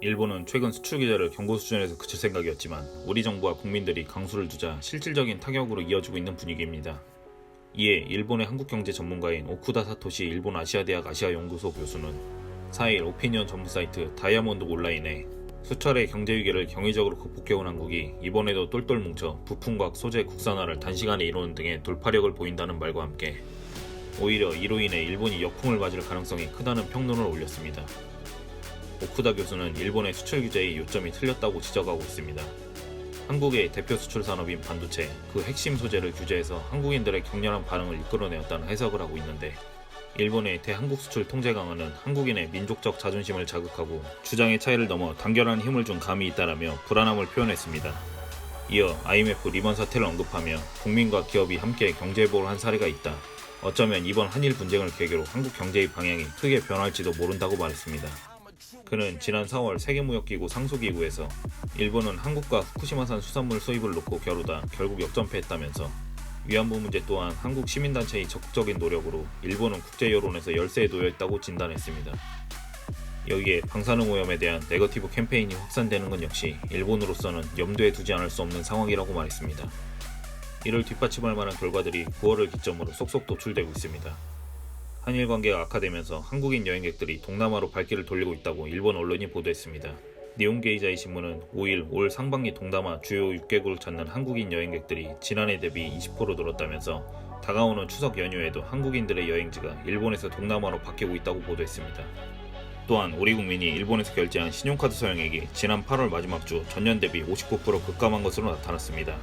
일본은 최근 수출 규제를 경고 수준에서 그칠 생각이었지만 우리 정부와 국민들이 강수를 두자 실질적인 타격으로 이어지고 있는 분위기입니다. 이에 일본의 한국경제 전문가인 오쿠다 사토시 일본 아시아대학 아시아연구소 교수는 4일 오피니언 전문 사이트 다이아몬드 온라인에 수철의 경제위기를 경이적으로 극복해온 한국이 이번에도 똘똘 뭉쳐 부품과 소재 국산화를 단시간에 이루는 등의 돌파력을 보인다는 말과 함께 오히려 이로 인해 일본이 역풍을 맞을 가능성이 크다는 평론을 올렸습니다. 오쿠다 교수는 일본의 수출 규제의 요점이 틀렸다고 지적하고 있습니다. 한국의 대표 수출 산업인 반도체, 그 핵심 소재를 규제해서 한국인들의 격렬한 반응을 이끌어내었다는 해석을 하고 있는데, 일본의 대한국 수출 통제 강화는 한국인의 민족적 자존심을 자극하고 주장의 차이를 넘어 단결한 힘을 준 감이 있다라며 불안함을 표현했습니다. 이어 IMF 리먼 사태를 언급하며 국민과 기업이 함께 경제회복을 한 사례가 있다. 어쩌면 이번 한일 분쟁을 계기로 한국 경제의 방향이 크게 변할지도 모른다고 말했습니다. 그는 지난 4월 세계무역기구 상소기구에서 일본은 한국과 후쿠시마산 수산물 수입을 놓고 겨루다 결국 역전패했다면서 위안부 문제 또한 한국 시민단체의 적극적인 노력으로 일본은 국제 여론에서 열세에 놓여있다고 진단했습니다. 여기에 방사능 오염에 대한 네거티브 캠페인이 확산되는 건 역시 일본으로서는 염두에 두지 않을 수 없는 상황이라고 말했습니다. 이를 뒷받침할 만한 결과들이 9월을 기점으로 속속 도출되고 있습니다. 한일 관계가 악화되면서 한국인 여행객들이 동남아로 발길을 돌리고 있다고 일본 언론이 보도했습니다. 니혼게이자이 신문은 5일 올 상반기 동남아 주요 6개국을 찾는 한국인 여행객들이 지난해 대비 20% 늘었다면서 다가오는 추석 연휴에도 한국인들의 여행지가 일본에서 동남아로 바뀌고 있다고 보도했습니다. 또한 우리 국민이 일본에서 결제한 신용카드 사용액이 지난 8월 마지막 주 전년 대비 59% 급감한 것으로 나타났습니다.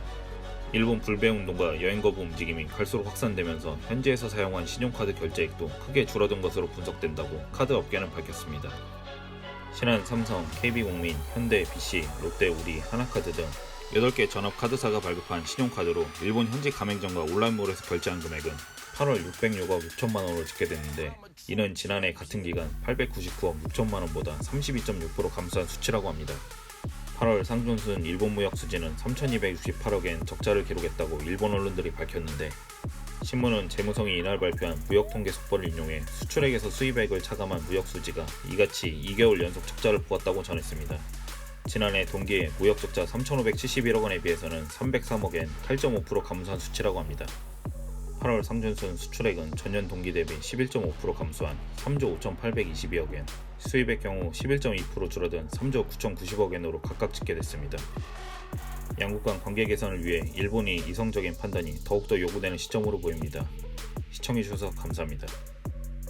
일본 불매운동과 여행거부 움직임이 갈수록 확산되면서 현지에서 사용한 신용카드 결제액도 크게 줄어든 것으로 분석된다고 카드 업계는 밝혔습니다. 신한, 삼성, KB국민, 현대, BC, 롯데, 우리, 하나카드 등 8개 전업카드사가 발급한 신용카드로 일본 현지 가맹점과 온라인몰에서 결제한 금액은 8월 606억 6천만원으로 집계됐는데, 이는 지난해 같은 기간 899억 6천만원보다 32.6% 감소한 수치라고 합니다. 8월 상준순 일본 무역 수지는 3,268억엔 적자를 기록했다고 일본 언론들이 밝혔는데, 신문은 재무성이 이날 발표한 무역통계 속보를 인용해 수출액에서 수입액을 차감한 무역 수지가 이같이 2개월 연속 적자를 보았다고 전했습니다. 지난해 동기에 무역 적자 3,571억 원에 비해서는 303억엔 8.5% 감소한 수치라고 합니다. 8월 상준순 수출액은 전년 동기 대비 11.5% 감소한 3조 5,822억엔, 수입의 경우 11.2% 줄어든 3조 9,090억엔으로 각각 집계됐습니다. 양국 간 관계 개선을 위해 일본이 이성적인 판단이 더욱더 요구되는 시점으로 보입니다. 시청해주셔서 감사합니다.